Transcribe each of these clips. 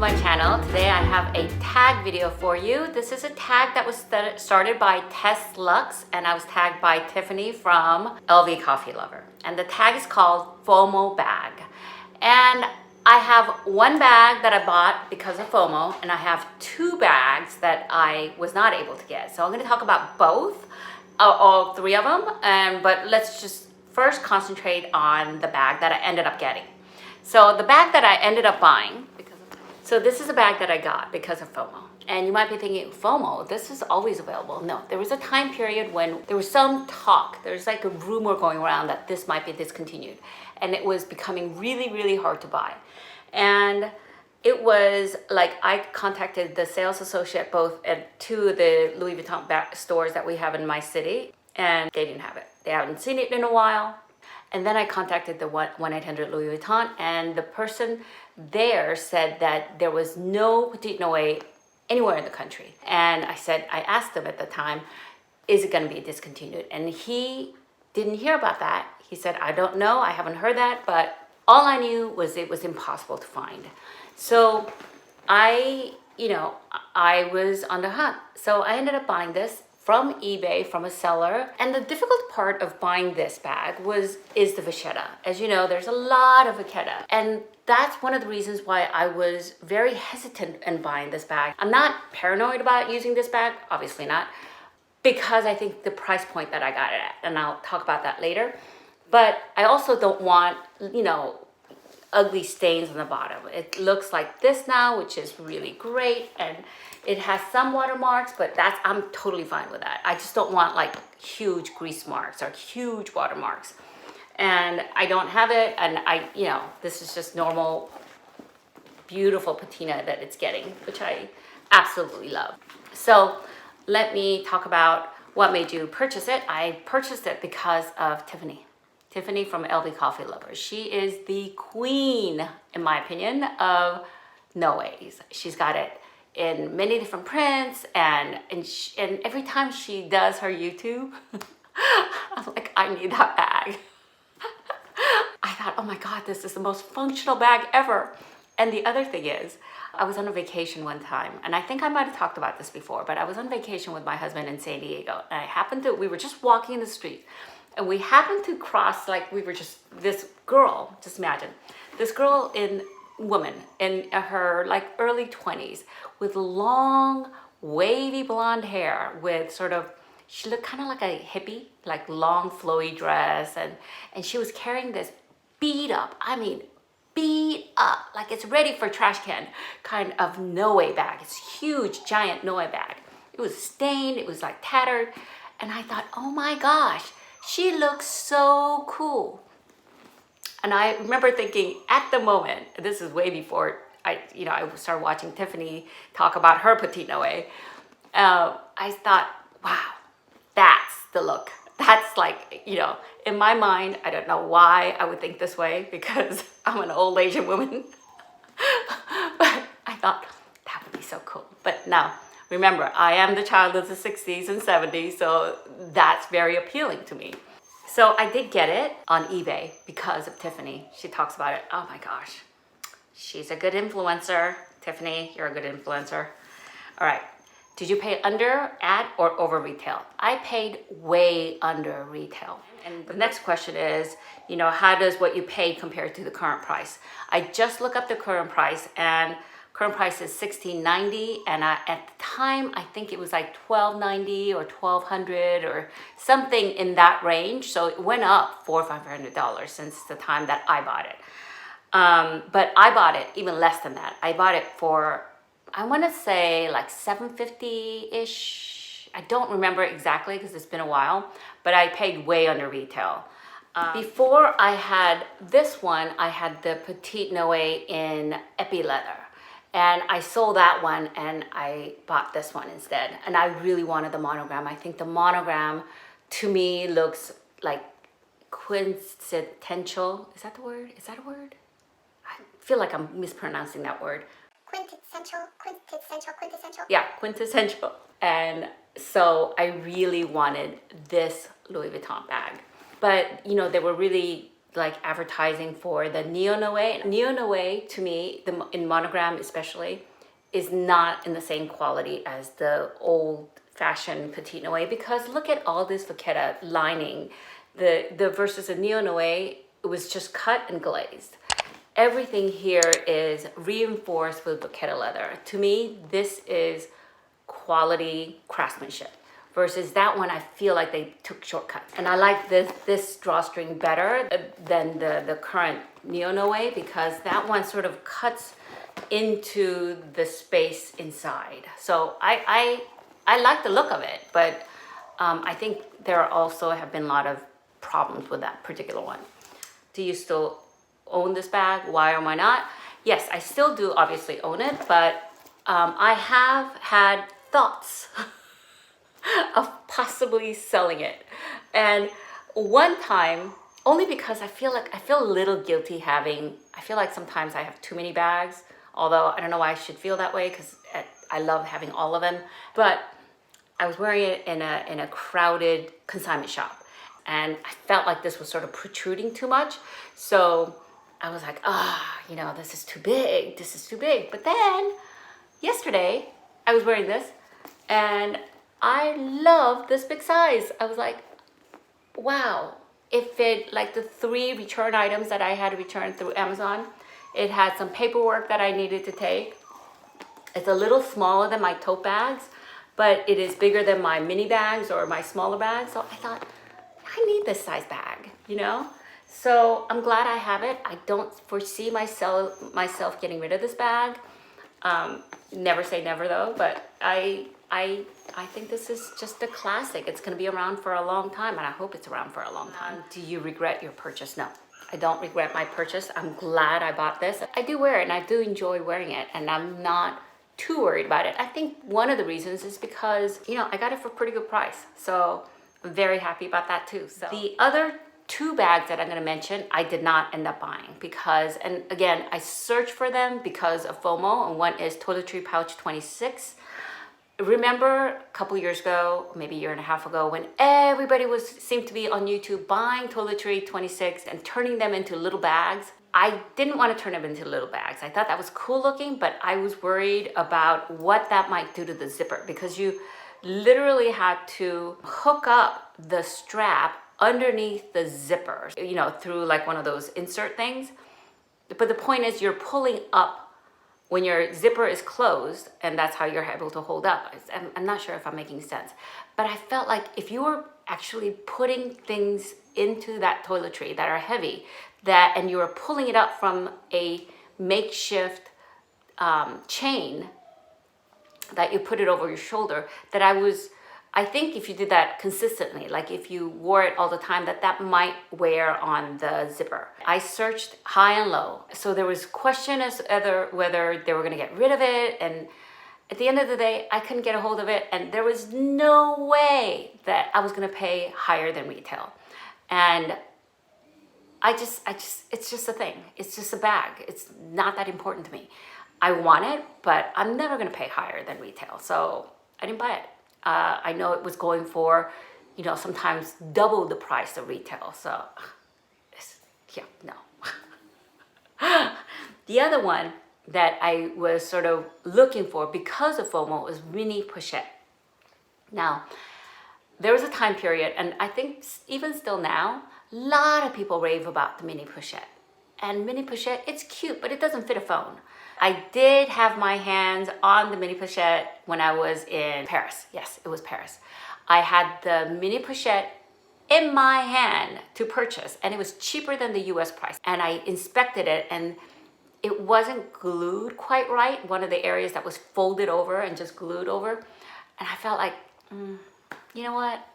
my channel. Today I have a tag video for you. This is a tag that was started by Tess Lux, and I was tagged by Tiffany from LV Coffee Lover. And the tag is called Fomo bag. And I have one bag that I bought because of FOMO, and I have two bags that I was not able to get. So I'm going to talk about both, all three of them, but let's just first concentrate on the bag that I ended up getting. So the bag that I ended up buying, so this is a bag that I got because of FOMO. And you might be thinking, FOMO, this is always available. No, there was a time period when there was some talk, there's like a rumor going around that this might be discontinued. And it was becoming really, really hard to buy. And it was like I contacted the sales associate both at two of the Louis Vuitton stores that we have in my city, and they didn't have it. They haven't seen it in a while. And then I contacted the 1-800 Louis Vuitton, and the person there said that there was no Petite Noe anywhere in the country. And I asked him at the time, is it going to be discontinued? And he didn't hear about that. He said, I don't know, I haven't heard that, but all I knew was it was impossible to find. So I was on the hunt. So I ended up buying this from eBay, from a seller. And the difficult part of buying this bag is the vachetta. As you know, there's a lot of vachetta. And that's one of the reasons why I was very hesitant in buying this bag. I'm not paranoid about using this bag, obviously not, because I think the price point that I got it at, and I'll talk about that later. But I also don't want, ugly stains on the bottom. It looks like this now, which is really great. And it has some watermarks, but I'm totally fine with that. I just don't want like huge grease marks or huge watermarks. And I don't have it. And this is just normal, beautiful patina that it's getting, which I absolutely love. So let me talk about what made you purchase it. I purchased it because of Tiffany. Tiffany from LV Coffee Lover. She is the queen, in my opinion, of Noes. She's got it in many different prints, and every time she does her YouTube, I'm like, I need that bag. I thought, oh my God, this is the most functional bag ever. And the other thing is, I was on a vacation one time, and I think I might have talked about this before, but I was on vacation with my husband in San Diego, and we were just walking in the street, and we happened to cross, this girl, just imagine, this woman in her early 20s with long, wavy blonde hair with she looked kind of like a hippie, like long flowy dress, and she was carrying this beat up, like it's ready for trash can kind of Noe bag. It's huge, giant Noe bag. It was stained, it was like tattered, and I thought, oh my gosh, she looks so cool. And I remember thinking at the moment, this is way before I started watching Tiffany talk about her Petite Noe, I thought, wow, that's the look. That's in my mind, I don't know why I would think this way because I'm an old Asian woman. But I thought that would be so cool. But now, remember, I am the child of the 60s and 70s, so that's very appealing to me. So I did get it on eBay because of Tiffany. She talks about it. Oh my gosh. She's a good influencer. Tiffany, you're a good influencer. All right. Did you pay under, at, or over retail? I paid way under retail. And the next question is, how does what you paid compare to the current price? I just looked up the current price, and current price is $16.90, and at the time I think it was like $12.90 or $1,200 or something in that range. So it went up $400 or $500 since the time that I bought it. But I bought it even less than that. I bought it for, I want to say like $750-ish. I don't remember exactly because it's been a while, but I paid way under retail. Before I had this one, I had the Petite Noe in Epi leather. And I sold that one and I bought this one instead. And I really wanted the monogram. I think the monogram to me looks like quintessential. Is that the word? Is that a word? I feel like I'm mispronouncing that word. Quintessential. Yeah, quintessential. And so I really wanted this Louis Vuitton bag. But, they were really like advertising for the Neo Noe. Neo Noe to me, in monogram especially, is not in the same quality as the old fashioned Petite Noe, because look at all this vachetta lining. The versus a Neo Noe, it was just cut and glazed. Everything here is reinforced with vachetta leather. To me, this is quality craftsmanship. Versus that one, I feel like they took shortcuts. And I like this drawstring better than the current Neo Noe, because that one sort of cuts into the space inside. So I like the look of it, but I think there also have been a lot of problems with that particular one. Do you still own this bag? Why or why not? Yes, I still do obviously own it, but I have had thoughts of possibly selling it. And one time, only because I feel a little guilty I feel like sometimes I have too many bags, although I don't know why I should feel that way, because I love having all of them. But I was wearing it in a crowded consignment shop, and I felt like this was sort of protruding too much. So I was like, this is too big. But then yesterday I was wearing this and I love this big size. I was like, wow, it fit like the 3 return items that I had to return through Amazon. It had some paperwork that I needed to take. It's a little smaller than my tote bags, but it is bigger than my mini bags or my smaller bags. So I thought, I need this size bag, So I'm glad I have it. I don't foresee myself getting rid of this bag. Never say never though, but I think this is just a classic. It's going to be around for a long time, and I hope it's around for a long time. Do you regret your purchase? No, I don't regret my purchase. I'm glad I bought this. I do wear it, and I do enjoy wearing it, and I'm not too worried about it. I think one of the reasons is because, I got it for a pretty good price. So I'm very happy about that too. So the other 2 bags that I'm going to mention, I did not end up buying because, and again, I searched for them because of FOMO, and one is Toiletry Pouch 26. Remember a couple years ago, maybe a year and a half ago, when everybody seemed to be on YouTube buying Toiletry 26 and turning them into little bags? I didn't want to turn them into little bags. I thought that was cool looking, but I was worried about what that might do to the zipper, because you literally had to hook up the strap underneath the zipper, through like one of those insert things. But the point is, you're pulling up when your zipper is closed, and that's how you're able to hold up. I'm not sure if I'm making sense, but I felt like if you were actually putting things into that toiletry that are heavy, and you were pulling it up from a makeshift chain, that you put it over your shoulder, I think if you did that consistently, like if you wore it all the time, that might wear on the zipper. I searched high and low. So there was question as to whether they were going to get rid of it. And at the end of the day, I couldn't get a hold of it. And there was no way that I was going to pay higher than retail. And it's just a thing. It's just a bag. It's not that important to me. I want it, but I'm never going to pay higher than retail. So I didn't buy it. I know it was going for, sometimes double the price of retail. So, no. The other one that I was sort of looking for because of FOMO is mini pochette. Now, there was a time period, and I think even still now, a lot of people rave about the mini pochette. And mini pochette, it's cute, but it doesn't fit a phone. I did have my hands on the mini pochette when I was in Paris. Yes, it was Paris. I had the mini pochette in my hand to purchase, and it was cheaper than the US price. And I inspected it, and it wasn't glued quite right. One of the areas that was folded over and just glued over. And I felt like, you know what?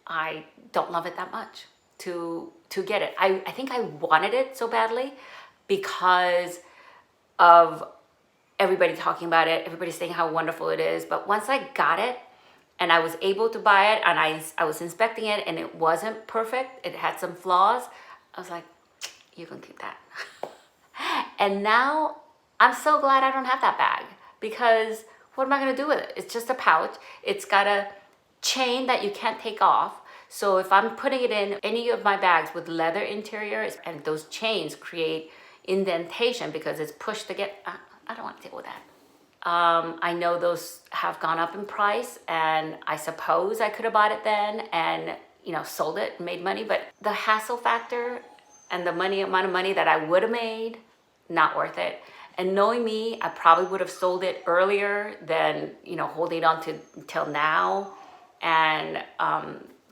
I don't love it that much to get it. I think I wanted it so badly because of everybody talking about it, everybody saying how wonderful it is. But once I got it and I was able to buy it, and I was inspecting it, and it wasn't perfect, it had some flaws, I was like, you can keep that. And now I'm so glad I don't have that bag, because what am I going to do with it? It's just a pouch. It's got a chain that you can't take off. So if I'm putting it in any of my bags with leather interiors and those chains create indentation because it's pushed to get, I don't want to deal with that. I know those have gone up in price, and I suppose I could have bought it then and, you know, sold it and made money, but the hassle factor and the amount of money that I would have made, not worth it. And knowing me, I probably would have sold it earlier than, you know, holding on to until now, and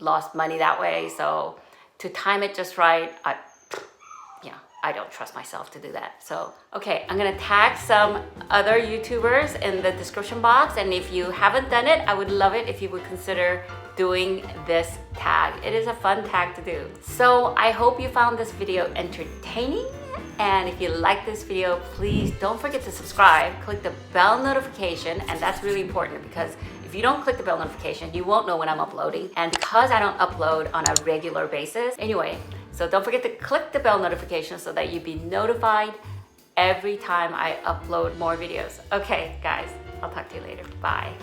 lost money that way. So to time it just right, I don't trust myself to do that. So, okay, I'm gonna tag some other YouTubers in the description box. And if you haven't done it, I would love it if you would consider doing this tag. It is a fun tag to do. So I hope you found this video entertaining. And if you like this video, please don't forget to subscribe, click the bell notification, and that's really important because if you don't click the bell notification, you won't know when I'm uploading. And because I don't upload on a regular basis, anyway, so don't forget to click the bell notification so that you be notified every time I upload more videos. Okay, guys, I'll talk to you later. Bye.